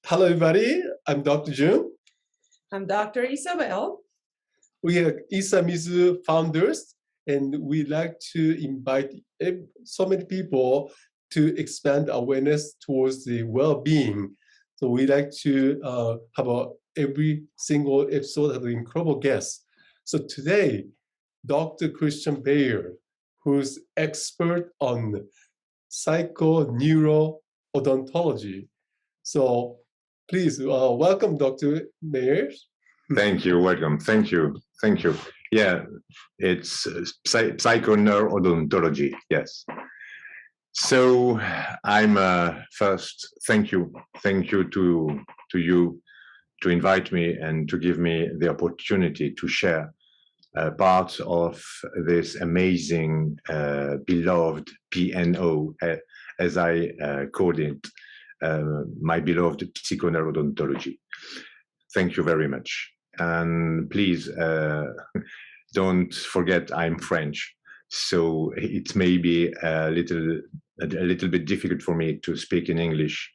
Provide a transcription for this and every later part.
Hello, everybody. I'm Dr. Jun. I'm Dr. Isabel. We are Isamizu founders, and we like to invite so many people to expand awareness towards the well-being. So we like to have every single episode have an incredible guest. So today, Dr. Christian Beyer, who's expert on Psycho Neuro Odontology. So please welcome Dr. Beyer. Thank you. Welcome. Thank you. Thank you. Yeah, it's Psycho Neuro Odontology. Yes. So I'm first. Thank you. Thank you to you to invite me and to give me the opportunity to share part of this amazing, beloved PNO, as I called it, my beloved Psycho Neuro Odontology. Thank you very much. And please don't forget I'm French, so it may be a little bit difficult for me to speak in English,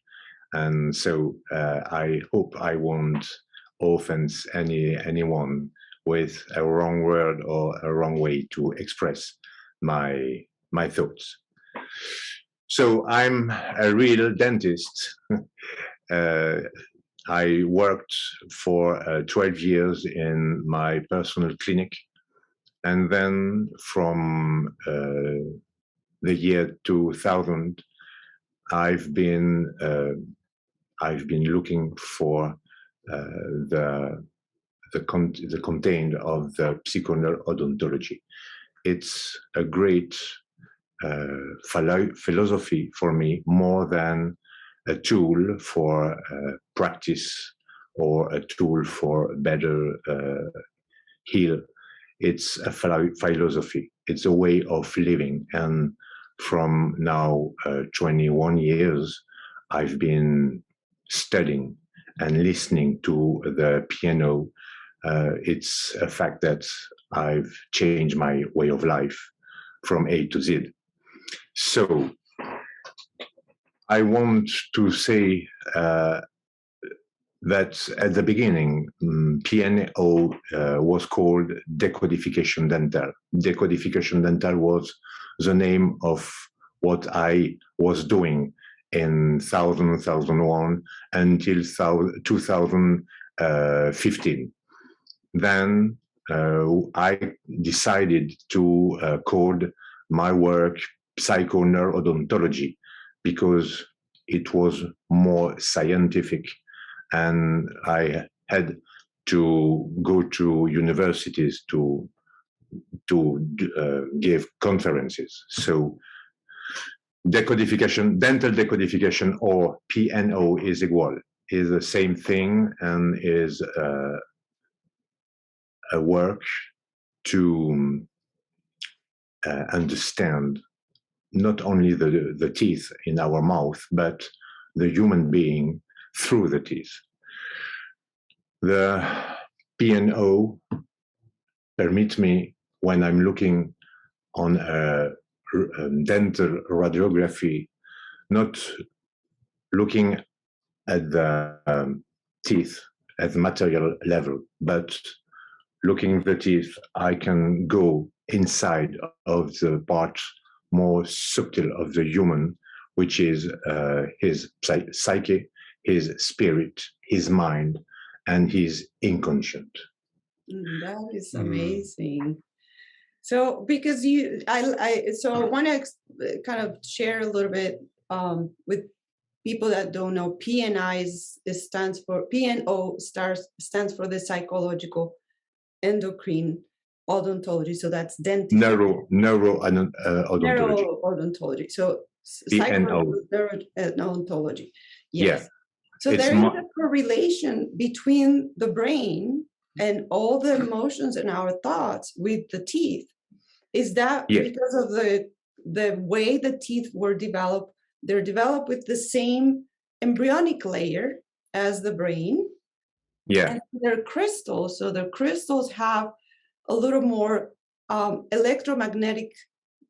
and so I hope I won't offend anyone with a wrong word or a wrong way to express my thoughts. So I'm a real dentist. I worked for 12 years in my personal clinic, and then from the year 2000, I've been looking for the content of the Psycho Neuro Odontology. It's a great philosophy for me, more than a tool for practice or a tool for better heal. It's a philosophy. It's a way of living. And from now 21 years, I've been studying and listening to the PNO. It's a fact that I've changed my way of life from A to Z. So I want to say that at the beginning, PNO was called Decodification Dental. Decodification Dental was the name of what I was doing in 2001 until 2015. Then I decided to call my work Psycho Neuro Odontology, because it was more scientific, and I had to go to universities to give conferences. So decodification, dental decodification, or PNO is the same thing, and is a work to understand not only the teeth in our mouth, but the human being through the teeth. The PNO permits me, when I'm looking on a dental radiography, not looking at the teeth at the material level, but looking at the teeth, I can go inside of the part more subtle of the human, which is his psyche, his spirit, his mind, and his inconscient. That is amazing. So, because I want to kind of share a little bit with people that don't know. PNO stands for the psychological endocrine odontology. So that's dental neuro odontology. Neuro odontology. So PNO. Neuro odontology. Yes. Yeah. So there is a correlation between the brain and all the emotions and our thoughts with the teeth. Is that because of the way the teeth were developed? They're developed with the same embryonic layer as the brain. Yeah. And they're crystals. So the crystals have a little more electromagnetic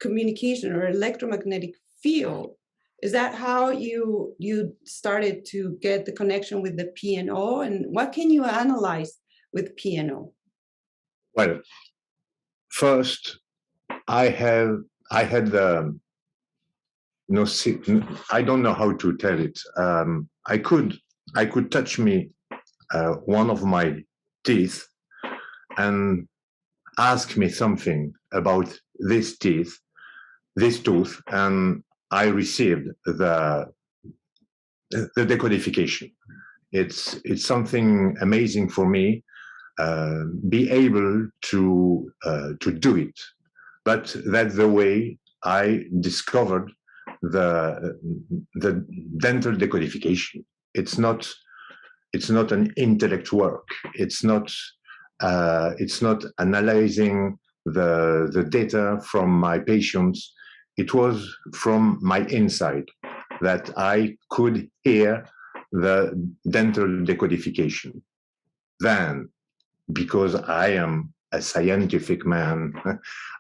communication or electromagnetic field Is that how you started to get the connection with the PNO? And what can you analyze with PNO? Well, first, I had the no, I don't know how to tell it. I could touch one of my teeth and ask me something about this tooth, and I received the decodification. It's something amazing for me, be able to do it. But that's the way I discovered the dental decodification. It's not an intellect work. It's not analyzing the data from my patients. It was from my inside that I could hear the dental decodification. Then, because I am a scientific man,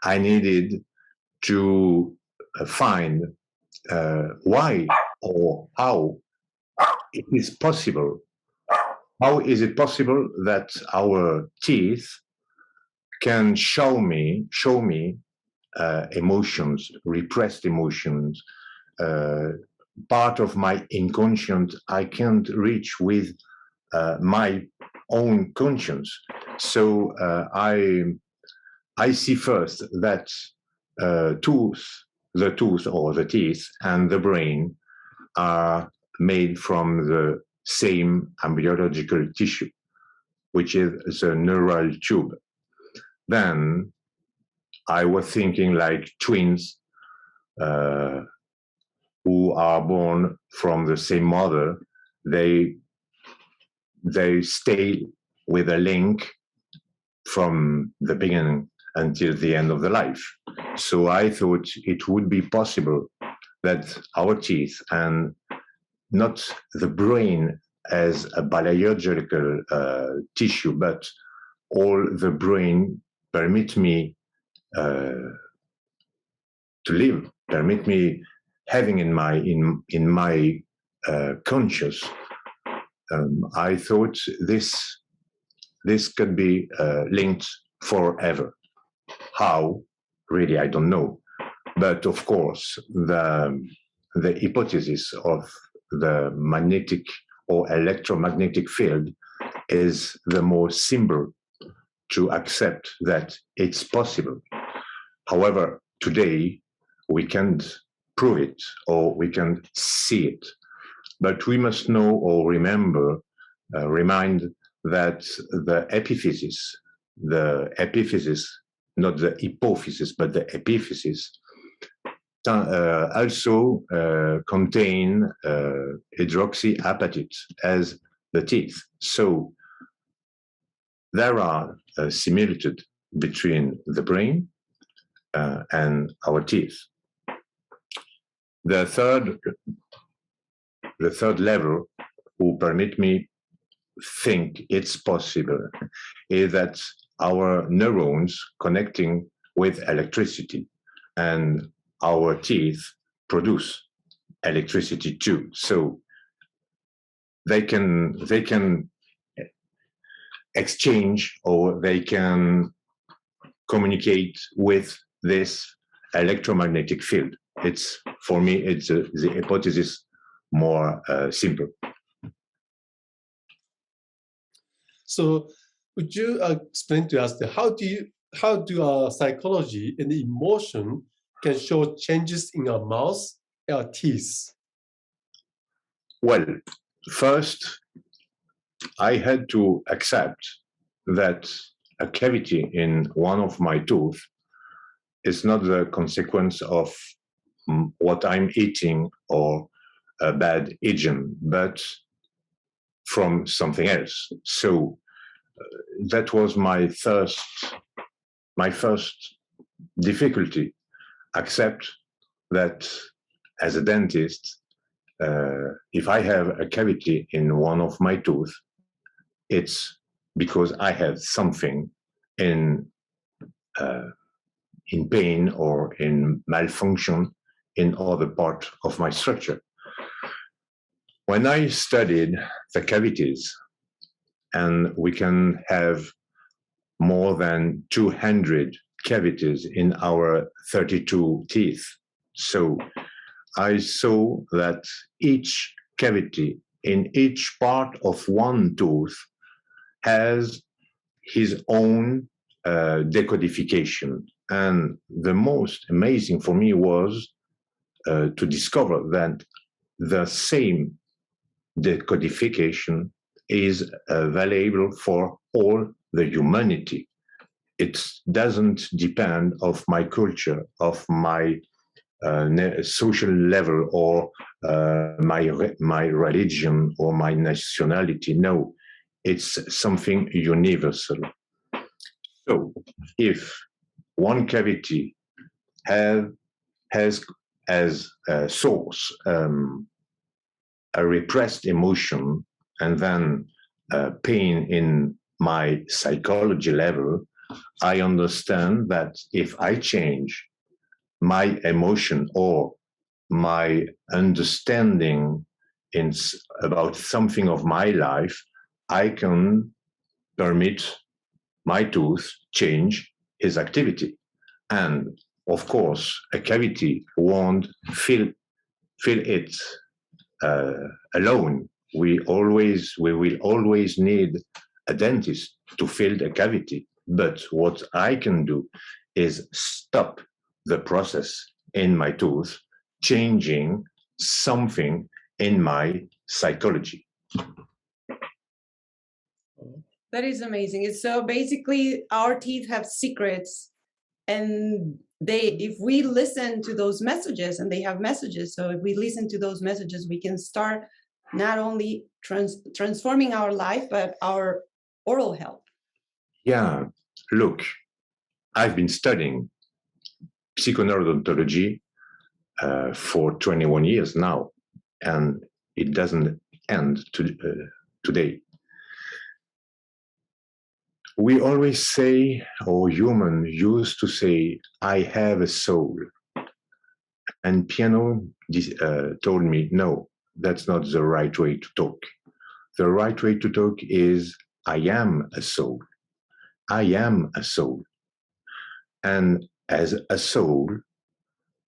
I needed to find why or how it is possible. How is it possible that our teeth can show me emotions, repressed emotions, part of my inconscient I can't reach with my own conscience. So I see first that the tooth or the teeth and the brain are made from the same embryological tissue, which is the neural tube. Then I was thinking like twins who are born from the same mother, they stay with a link from the beginning until the end of the life. So I thought it would be possible that our teeth and not the brain as a biological tissue, but all the brain permit me to live, permit me having in my conscious. I thought this could be linked forever. How? Really, I don't know. But of course, the hypothesis of the magnetic or electromagnetic field is the more simple to accept that it's possible. However, today we can't prove it or we can't see it. But we must know or remind that the epiphysis, not the hypophysis, but the epiphysis, also contain hydroxyapatite as the teeth. So there are similitudes between the brain and our teeth. The third level who permit me think it's possible is that our neurons connecting with electricity and our teeth produce electricity too. So they can exchange or they can communicate with this electromagnetic field. It's, for me, it's the hypothesis more simple. So would you explain to us how do our psychology and emotion can show changes in our mouth and our teeth? Well, first, I had to accept that a cavity in one of my teeth is not the consequence of what I'm eating or a bad hygiene, but from something else. So that was my first difficulty. Accept that as a dentist, if I have a cavity in one of my teeth, it's because I have something in pain or in malfunction in other part of my structure. When I studied the cavities, and we can have more than 200 cavities in our 32 teeth. So I saw that each cavity in each part of one tooth has his own decodification. And the most amazing for me was to discover that the same decodification is available for all the humanity. It doesn't depend of my culture, of my social level, or my religion, or my nationality. No, it's something universal. So if one cavity has as a source a repressed emotion, and then pain in my psychology level, I understand that if I change my emotion or my understanding about something of my life, I can permit my tooth change his activity. And of course, a cavity won't fill it alone. We will always need a dentist to fill the cavity. But what I can do is stop the process in my tooth, changing something in my psychology. That is amazing. It's so basically our teeth have secrets, and if we listen to those messages, and they have messages, so if we listen to those messages, we can start not only transforming our life, but our oral health. Yeah, look, I've been studying Psycho Neuro Odontology for 21 years now, and it doesn't end today. We always say, or human used to say, I have a soul. And PNO told me, no, that's not the right way to talk. The right way to talk is, I am a soul. I am a soul. And as a soul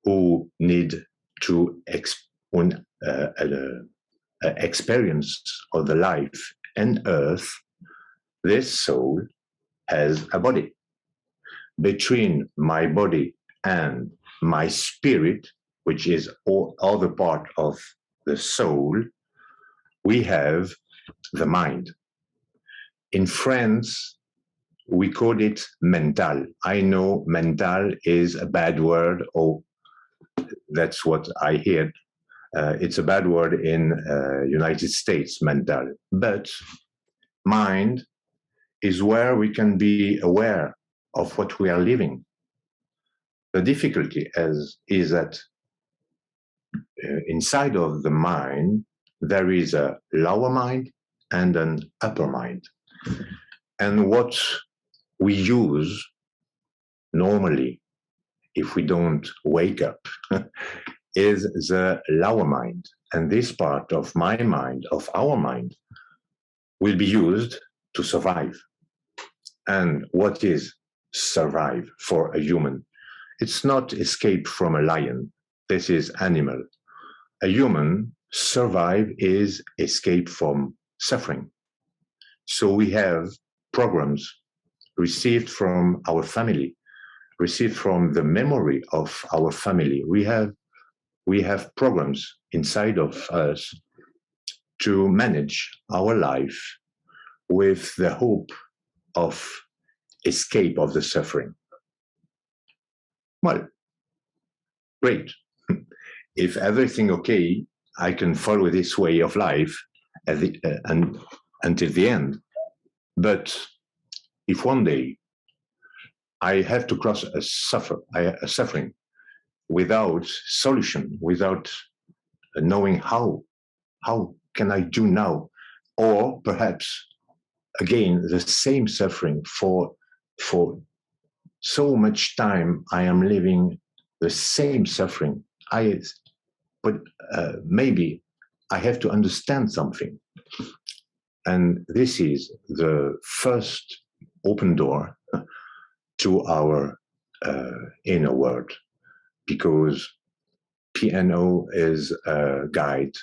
who need to experience of the life and earth, this soul has a body. Between my body and my spirit, which is all other part of the soul, we have the mind. In France, we call it mental. I know mental is a bad word, or that's what I hear. It's a bad word in United States, mental. But mind is where we can be aware of what we are living. The difficulty is that inside of the mind, there is a lower mind and an upper mind. And what we use normally, if we don't wake up, is the lower mind. And this part of my mind, of our mind, will be used to survive. And what is survive for a human? It's not escape from a lion. This is animal. A human survive is escape from suffering. So we have programs received from our family, received from the memory of our family. We have programs inside of us to manage our life with the hope of escape of the suffering. Well, great. If everything okay, I can follow this way of life until the end. But if one day I have to cross a suffering without solution, without knowing how can I do now, or perhaps again the same suffering for so much time I am living the same suffering, but maybe I have to understand something. And this is the first open door to our inner world, because PNO is a guide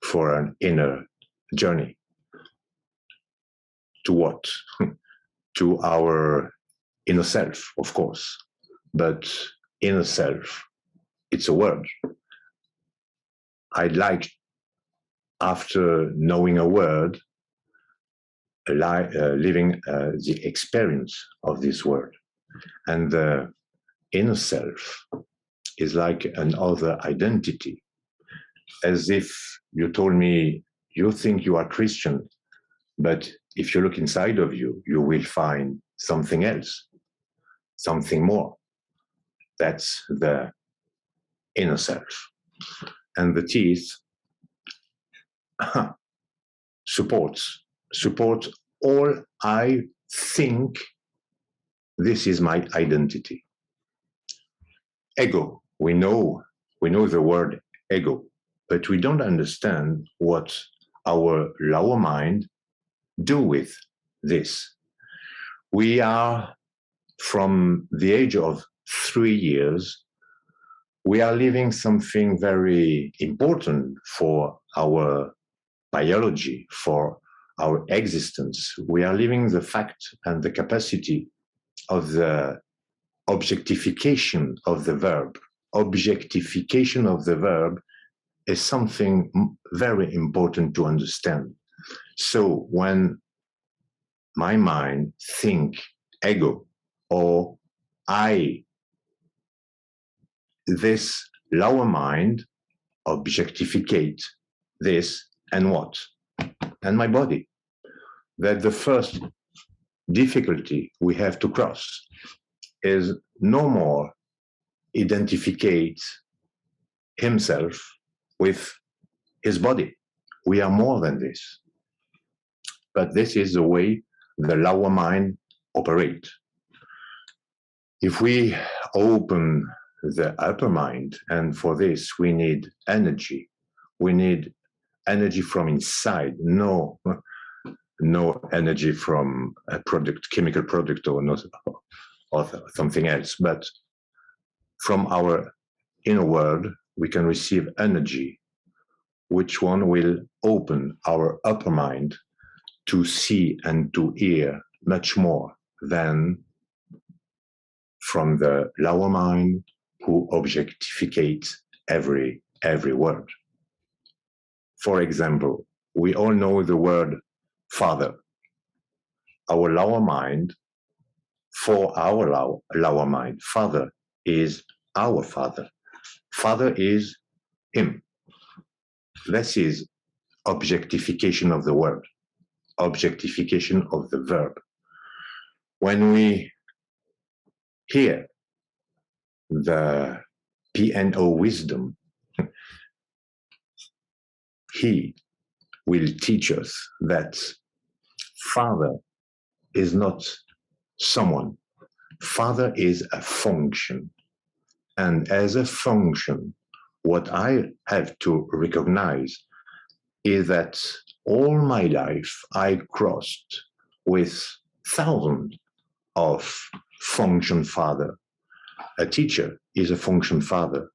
for an inner journey. To what? To our inner self, of course. But inner self, it's a word. I'd like, after knowing a word, living the experience of this word. And the inner self is like another identity. As if you told me, you think you are Christian, but if you look inside of you, you will find something else, something more. That's the inner self. And the teeth support all I think. This is my identity. Ego, we know the word ego, but we don't understand what our lower mind do with this. We are, from the age of 3 years, we are living something very important for our biology, for our existence. We are living the fact and the capacity of the objectification of the verb. Objectification of the verb is something very important to understand. So when my mind think ego or I, this lower mind objectificate this and what? And my body. That the first difficulty we have to cross is no more identificate himself with his body. We are more than this. But this is the way the lower mind operates. If we open the upper mind, and for this we need energy from inside, no energy from a product, chemical product or something else, but from our inner world we can receive energy, which one will open our upper mind to see and to hear much more than from the lower mind who objectificates every word. For example, we all know the word father. Our lower mind, for our lower mind, father is our father. Father is him. This is objectification of the word, objectification of the verb. When we hear the PNO wisdom, he will teach us that father is not someone. Father is a function. And as a function, what I have to recognize is that all my life I crossed with thousands of function father. A teacher is a function father.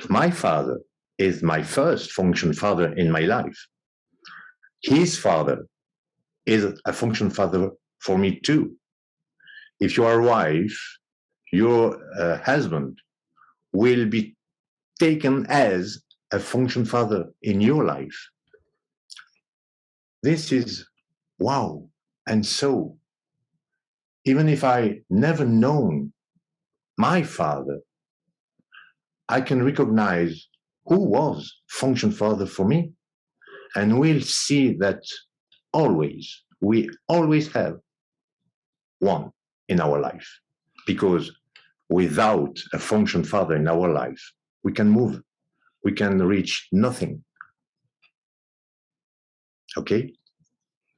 My father is my first function father in my life. His father is a function father for me too. If you are a wife, your husband will be taken as a function father in your life. This is wow. And so, even if I never known my father, I can recognize who was function father for me, and we'll see that we always have one in our life, because without a function father in our life, we can move, we can reach nothing. Okay?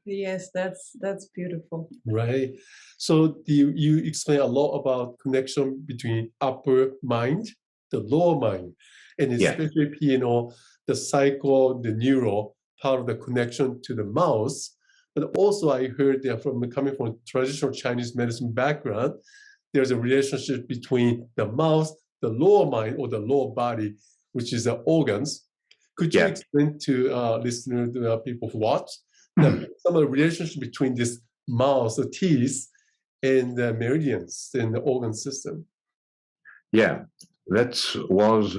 Yes, that's beautiful. Right. So you explain a lot about connection between upper mind, the lower mind, and especially PNO, the psycho, the neuro part of the connection to the mouth. But also I heard that coming from traditional Chinese medicine background, there's a relationship between the mouth, the lower mind or the lower body, which is the organs. Could you explain to listeners, people who watch, some of the relationship between this mouth, the teeth, and the meridians in the organ system? Yeah, that was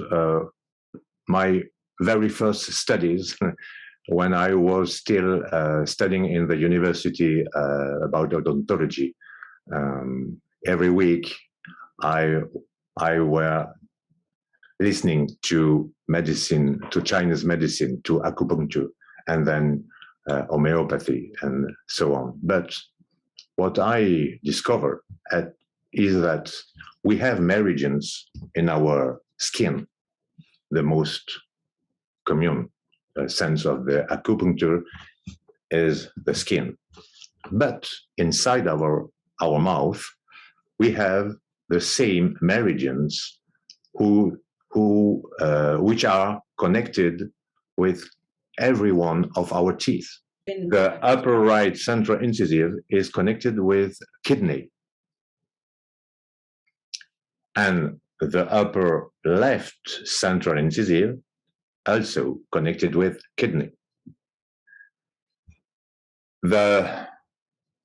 my very first studies when I was still studying in the university about odontology. Every week, I were listening to medicine, to Chinese medicine, to acupuncture, and then homeopathy, and so on. But what I discovered is that we have meridians in our skin, the most common sense of the acupuncture is the skin. But inside our mouth, we have the same meridians which are connected with every one of our teeth. The upper right central incisive is connected with kidney. And the upper left central incisive also connected with kidney. The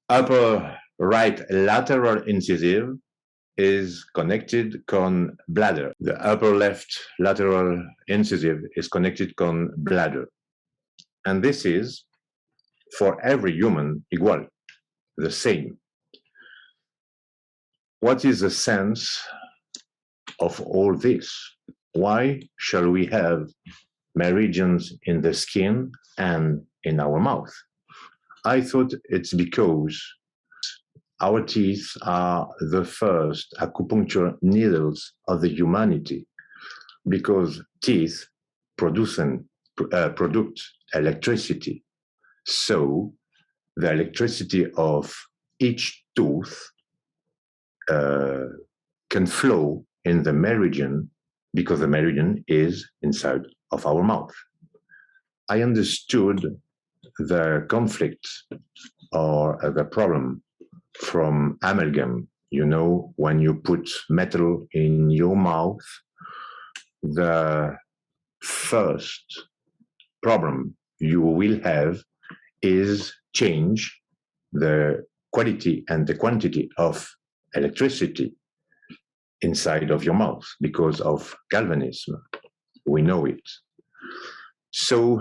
upper right lateral incisive is connected con bladder. The upper left lateral incisive is connected con bladder. And this is for every human equal, the same. What is the sense of all this? Why shall we have meridians in the skin and in our mouth? I thought it's because our teeth are the first acupuncture needles of the humanity, because teeth produce electricity. So the electricity of each tooth can flow in the meridian, because the meridian is inside of our mouth. I understood the conflict or the problem from amalgam. You know, when you put metal in your mouth, the first problem you will have is change the quality and the quantity of electricity inside of your mouth because of galvanism. We know it. So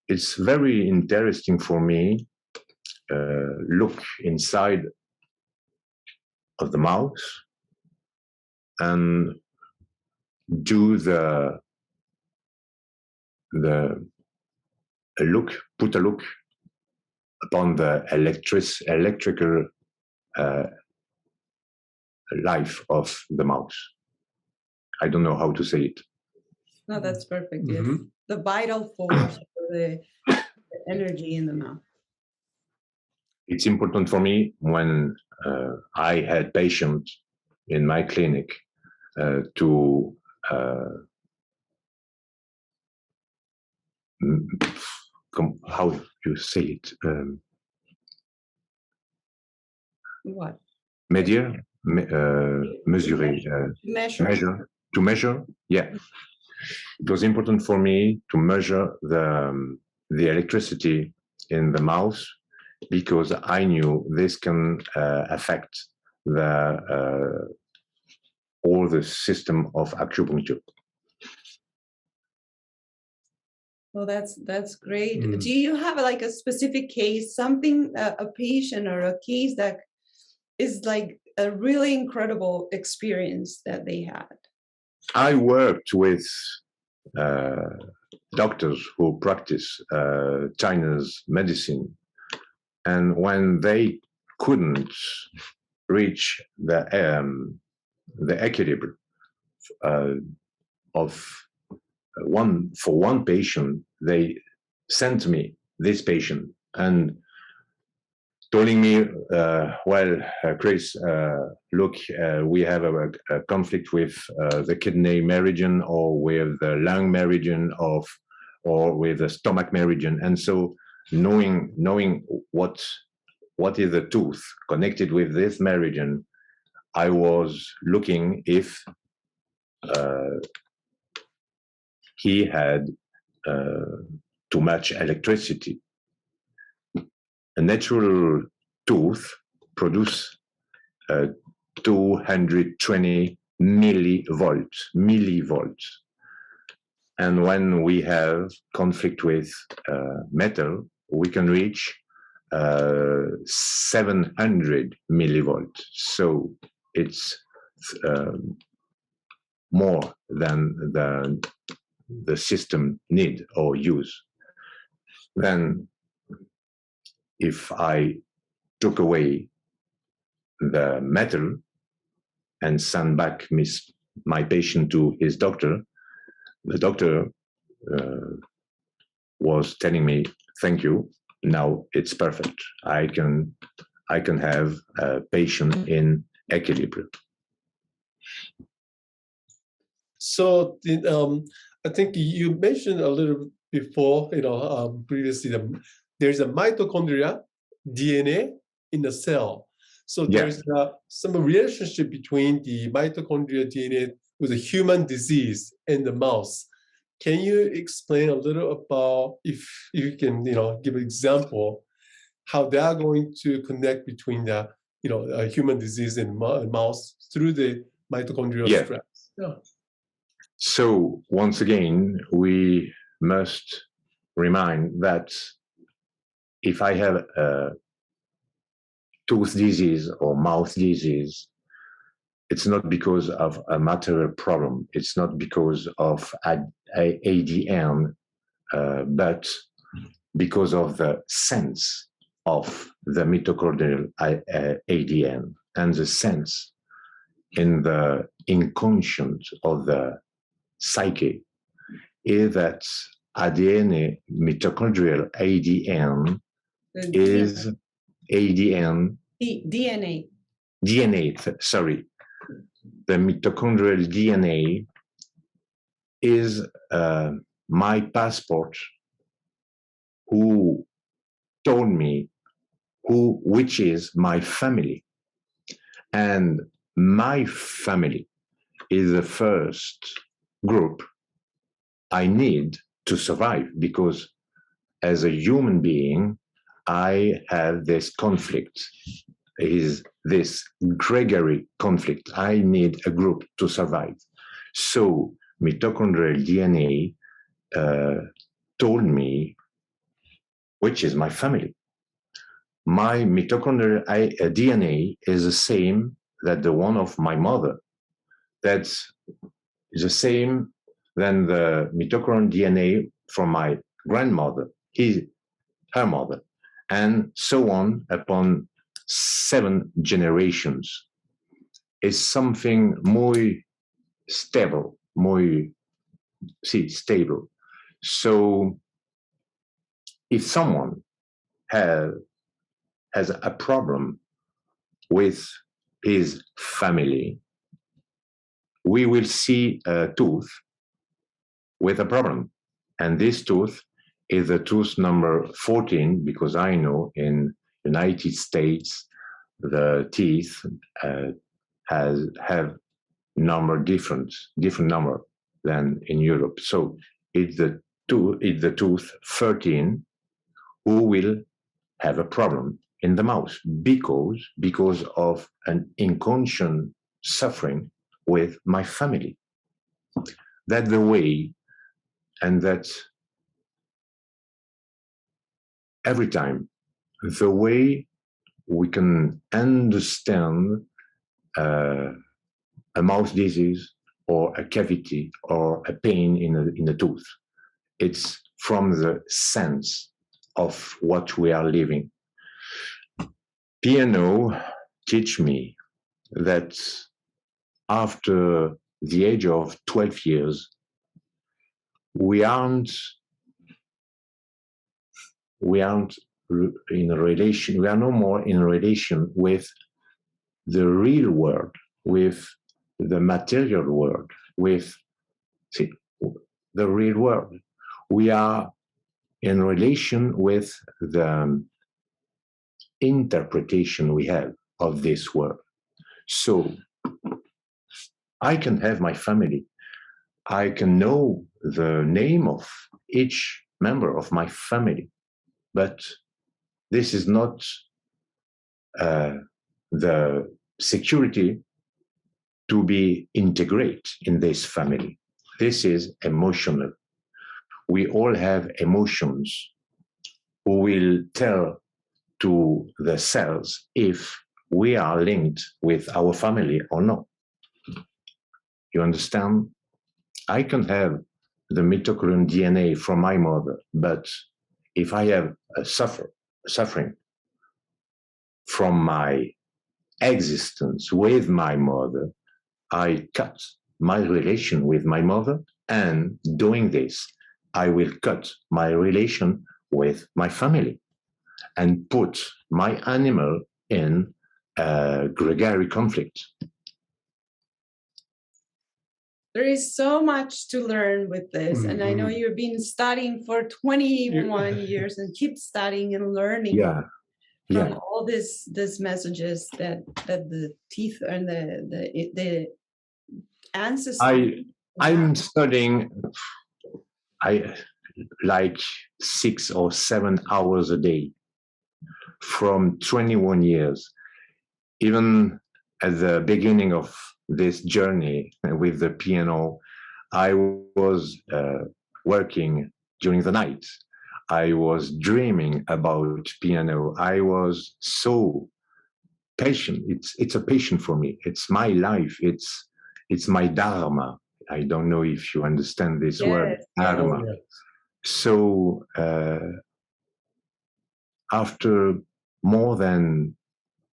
it's very interesting for me look inside of the mouth and do put a look upon the electrical life of the mouth. I don't know how to say it. No, that's perfect. Yes. The vital force for the energy in the mouth. It's important for me when I had patients in my clinic to how you say it? What? Mesurer, to measure. Yeah, it was important for me to measure the electricity in the mouth, because I knew this can affect all the system of acupuncture. Well, that's great. Do you have like a specific case, something, a patient or a case that is like a really incredible experience that they had? I worked with doctors who practice Chinese medicine, and when they couldn't reach the equilibrium of one patient, they sent me this patient, and telling me, Chris, look, we have a conflict with the kidney meridian, or with the lung meridian, or with the stomach meridian. And so knowing what is the tooth connected with this meridian, I was looking if he had too much electricity. A natural tooth produces 220 millivolts. And when we have conflict with metal, we can reach 700 millivolts. So it's more than the system need or use. Then if I took away the metal and send back my patient to his doctor, the doctor was telling me, thank you, now it's perfect. I can have a patient in equilibrium. So I think you mentioned a little before, previously, there's a mitochondria DNA in the cell. So there's some relationship between the mitochondria DNA with a human disease and the mouse. Can you explain a little about, if you can, give an example, how they are going to connect between the, human disease and mouse through the mitochondrial strands? Yeah. So once again, we must remind that if I have a tooth disease or mouth disease, it's not because of a material problem. It's not because of ADN, but because of the sense of the mitochondrial ADN, and the sense in the inconscient of the psyche is that ADN, mitochondrial ADN, is ADN. DNA, sorry. The mitochondrial DNA is my passport, who told me which is my family. And my family is the first group I need to survive, because as a human being, I have this conflict, is this gregary conflict. I need a group to survive. So mitochondrial DNA told me which is my family. My mitochondrial DNA is the same that the one of my mother. That's the same than the mitochondrial DNA from my grandmother, her mother, and so on upon 7 generations. Is something muy stable, stable. So if someone has a problem with his family, we will see a tooth with a problem. And this tooth is the tooth number 14, because I know in United States, the teeth have different number than in Europe. So it's the tooth 13 who will have a problem in the mouth because of an inconscient suffering with my family. That's the way, and that's every time the way we can understand a mouth disease or a cavity or a pain in the tooth. It's from the sense of what we are living. PNO teach me that after the age of 12 years, we aren't in relation, we are no more in relation with the real world, with the material world, with the real world. We are in relation with the interpretation we have of this world. So I can have my family. I can know the name of each member of my family, but this is not the security to be integrated in this family. This is emotional. We all have emotions who will tell to the cells if we are linked with our family or not. You understand? I can have the mitochondrial DNA from my mother, but if I have a suffering from my existence with my mother, I cut my relation with my mother, and doing this, I will cut my relation with my family and put my animal in a gregarious conflict. There is so much to learn with this. And I know you've been studying for 21 years and keep studying and learning from all these messages that the teeth and the ancestors. I'm studying like 6 or 7 hours a day from 21 years. Even at the beginning of this journey with the PNO, I was working during the night. I was dreaming about PNO. I was so patient. It's a passion for me. It's my life. It's my dharma. I don't know if you understand this word, dharma. Yes. So after more than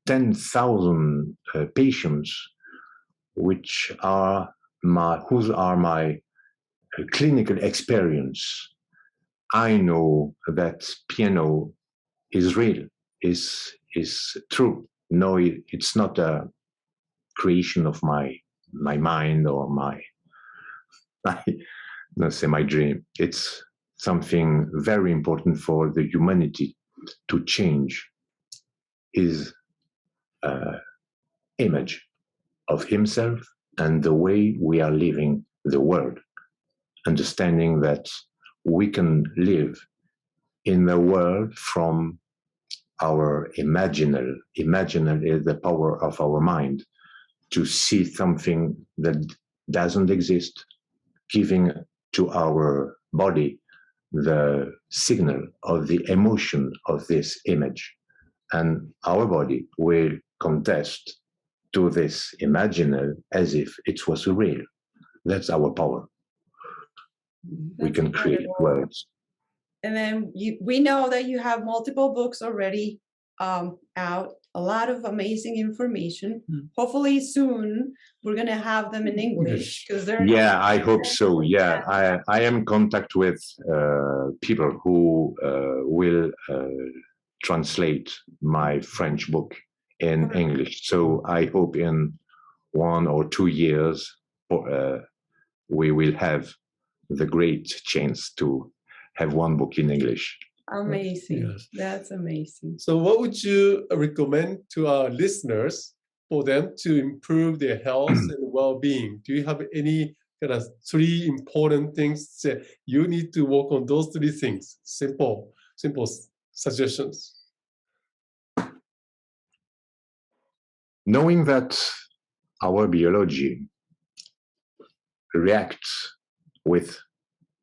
10,000 patients, whose are my clinical experience, I know that PNO is real, is true. No, it's not a creation of my mind or let's say my dream. It's something very important for the humanity to change his image of himself and the way we are living the world, understanding that we can live in the world from our imaginal is the power of our mind to see something that doesn't exist, giving to our body the signal of the emotion of this image. And our body will contest to this imaginal as if it was real. That's our power. We can create words. And then we know that you have multiple books already out, a lot of amazing information. Hopefully soon we're going to have them in English. I hope so. Yeah, I am in contact with people who will translate my French book in English. So I hope in 1 or 2 years we will have the great chance to have one book in English. Amazing. Yes. That's amazing. So what would you recommend to our listeners for them to improve their health and well-being? Do you have any kind of 3 important things that you need to work on those 3 things? Simple suggestions. Knowing that our biology reacts with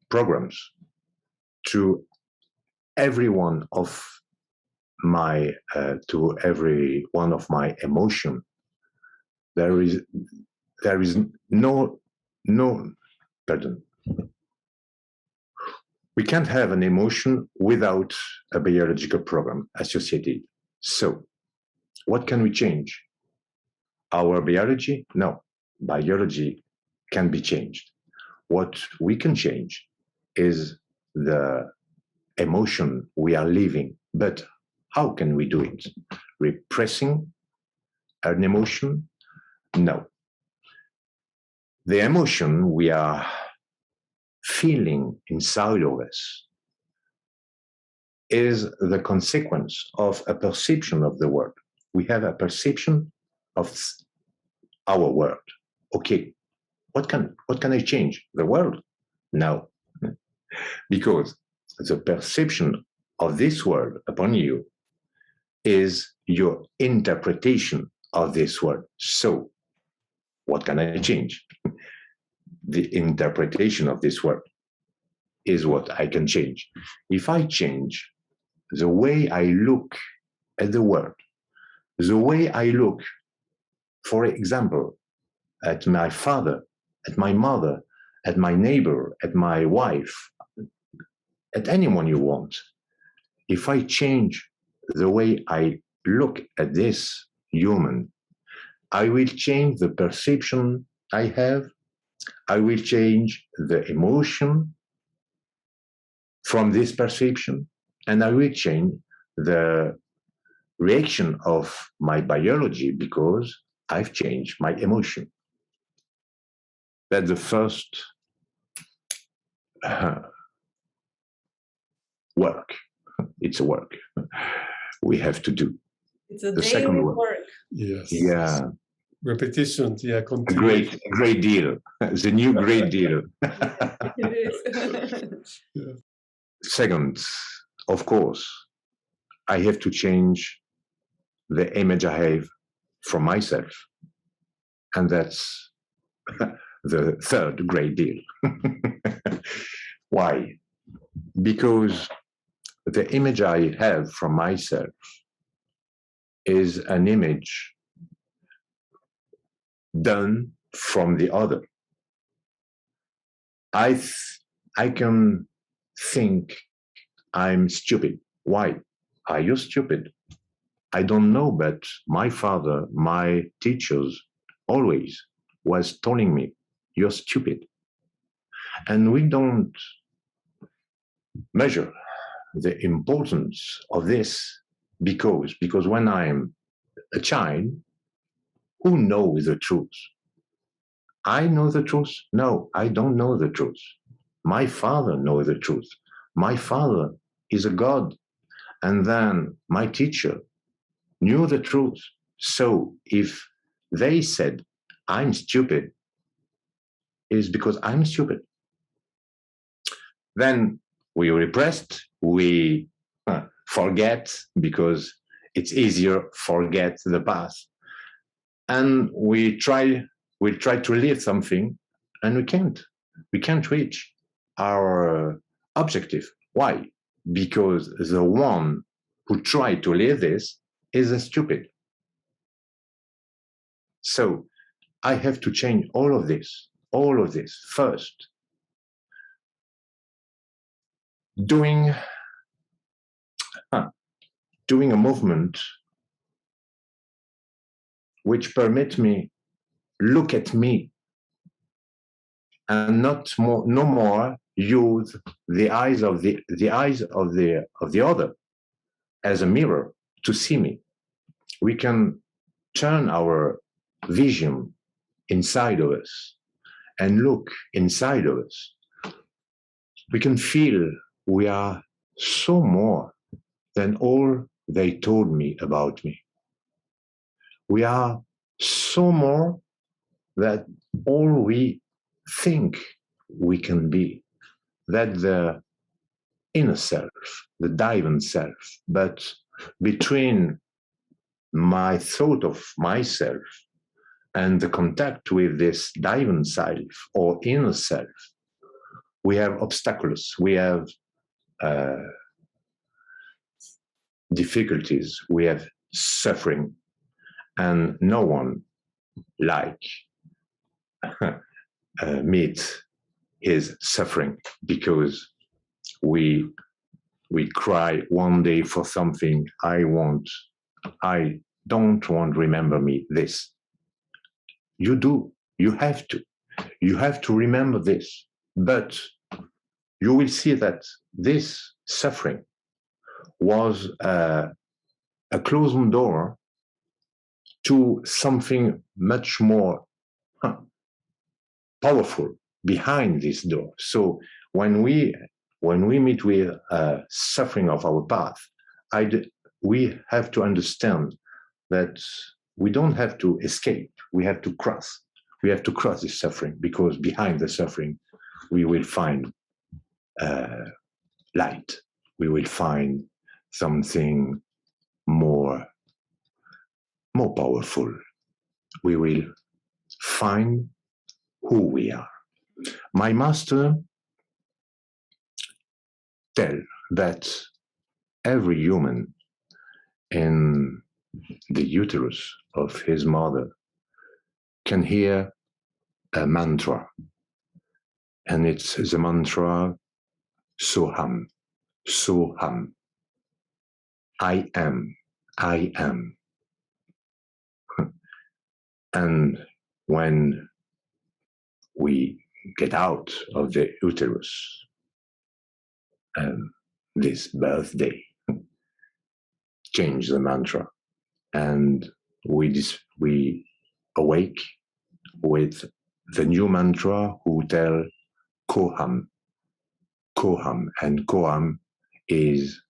programs to every one of my emotion, there is no pardon. We can't have an emotion without a biological program associated. So what can we change? Our biology? No, biology can be changed. What we can change is the emotion we are living, but How can we do it? Repressing an emotion? No. The emotion we are feeling inside of us is the consequence of a perception of the world. We have a perception of our world. Okay, what can I change? The world? No, because the perception of this world upon you is your interpretation of this world. So, what can I change? The interpretation of this world is what I can change. If I change the way I look at the world, the way I look, for example, at my father, at my mother, at my neighbor, at my wife, at anyone you want, if I change the way I look at this human, I will change the perception I have, I will change the emotion from this perception, and I will change the reaction of my biology because I've changed my emotion. That's the first work. It's a work we have to do. It's a The daily second one. work. Yes. Yeah, Repetition. Yeah. a Continue. great deal. The new great deal. It is. Second, of course, I have to change the image I have from myself. And that's the third great deal. Why? Because the image I have from myself is an image done from the other. I can think I'm stupid. Why? Are you stupid? I don't know, but my father, my teachers always was telling me, you're stupid. And we don't measure the importance of this because when I'm a child, who knows the truth? I know the truth? No, I don't know the truth. My father knows the truth. My father is a God. And then my teacher knew the truth. So if they said, I'm stupid, it's because I'm stupid. Then we repressed, we forget because it's easier forget the past. And we try to live something and we can't reach our objective. Why? Because the one who tried to live this is a stupid. So I have to change all of this first. Doing a movement which permits me look at me and no more use the eyes of the other as a mirror to see me. We can turn our vision inside of us and look inside of us. We can feel we are so more than all they told me about me. We are so more than all we think we can be. That the inner self, the divine self, but between my thought of myself and the contact with this divine self or inner self, we have obstacles, we have difficulties, we have suffering, and no one like meet his suffering because we cry one day for something. I don't want remember me this. You do. You have to remember this. But you will see that this suffering was a closed door to something much more powerful behind this door. So when we meet with suffering of our path, we have to understand that we don't have to escape. We have to cross. We have to cross this suffering, because behind the suffering, we will find light. We will find something more powerful. We will find who we are. My master tell that every human in the uterus of his mother can hear a mantra, and it's the mantra Soham, Soham. I am, I am. And when we get out of the uterus, this birthday, change the mantra, and we awake with the new mantra who tell Koham, Koham, and Koham is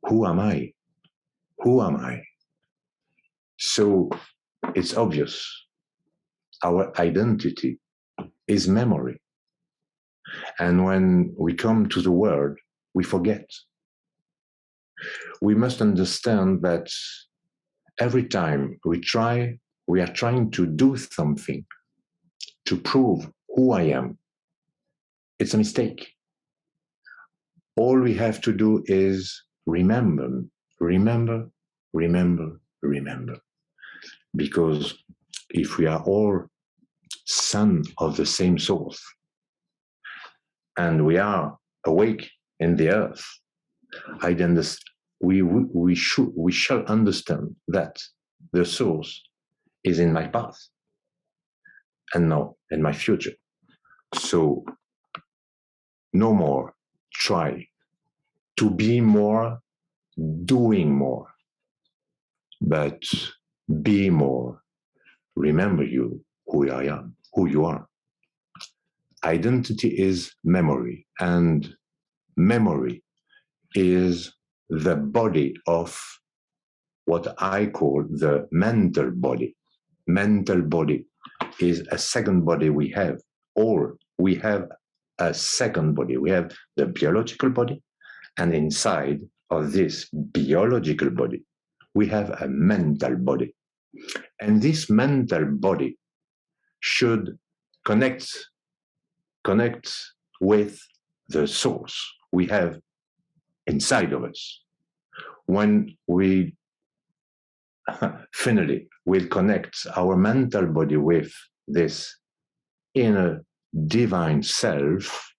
who am I? Who am I? So it's obvious. Our identity is memory. And when we come to the world, we forget. We must understand that every time we are trying to do something to prove who I am. It's a mistake. All we have to do is remember, remember, remember, remember. Because if we are all sons of the same source, and we are awake in the earth, we shall understand that the source is in my past and now in my future. So no more try to be more, doing more, but be more. Remember who I am, who you are. Identity is memory, and memory is the body of what I call the mental body. Mental body is a second body we have, or we have a second body. We have the biological body, and inside of this biological body, we have a mental body. And this mental body should connect with the source we have inside of us. When we finally will connect our mental body with this inner divine self,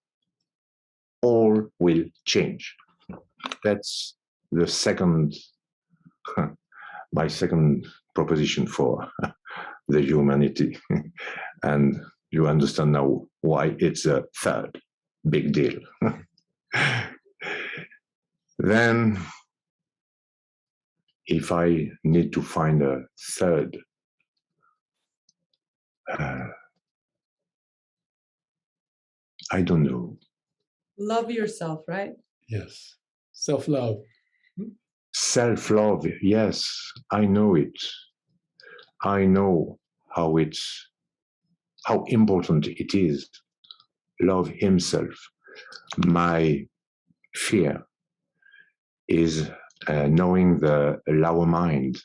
all will change. That's the second, my second proposition for the humanity. And you understand now why it's a third big deal. Then, if I need to find a third, I don't know. Love yourself, right? Yes. Self-love. Self-love, yes, I know it. I know how important it is. Love himself. My fear is knowing the lower mind,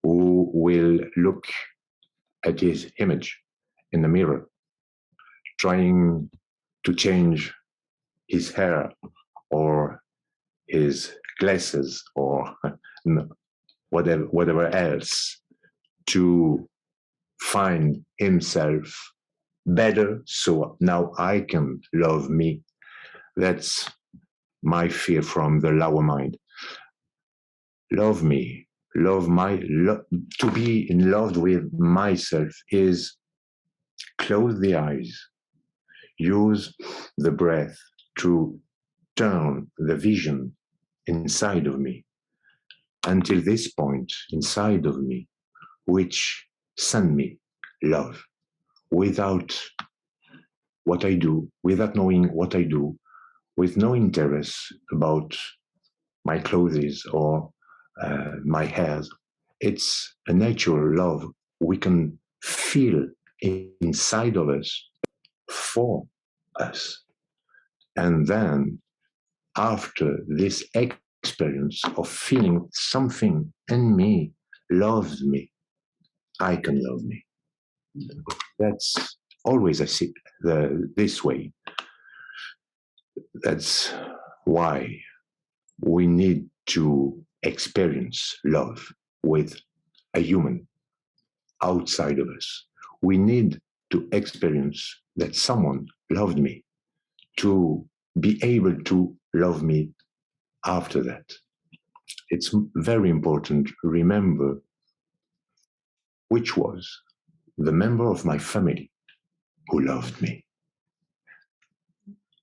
who will look at his image in the mirror, trying to change his hair or his glasses or whatever else to find himself better, so now I can love me. That's my fear from the lower mind. Love me, to be in love with myself is close the eyes, use the breath to turn the vision inside of me, until this point inside of me, which send me love without what I do, without knowing what I do, with no interest about my clothes or my hairs. It's a natural love we can feel inside of us for us. And then after this experience of feeling something in me loves me, I can love me. That's always I see this way. That's why we need to experience love with a human outside of us. We need to experience that someone loved me to be able to love me after that. It's very important to remember which was the member of my family who loved me.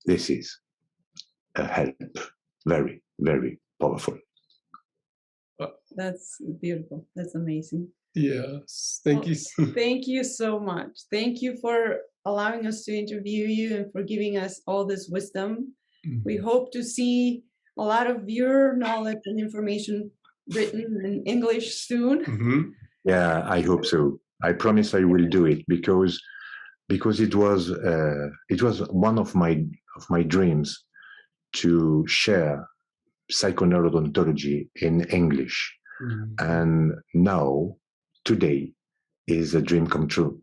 This is a help, very, very powerful. That's beautiful. That's amazing. Yes, thank you. Thank you so much. Thank you for allowing us to interview you and for giving us all this wisdom. We hope to see a lot of your knowledge and information written in English soon. Yeah, I hope so. I promise I will do it because it was one of my dreams to share Psycho Neuro Odontology in English. And now, today, is a dream come true.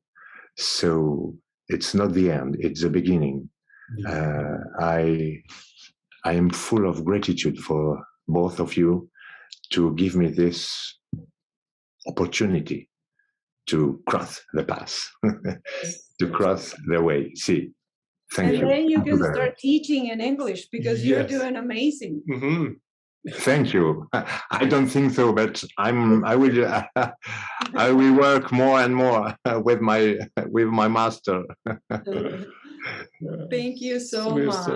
So it's not the end, it's the beginning. I am full of gratitude for both of you to give me this opportunity to cross the path, to cross the way. See, thank you. And then you can start teaching in English because you're doing amazing. Thank you. I don't think so, but I will work more and more with my master. Thank you so much.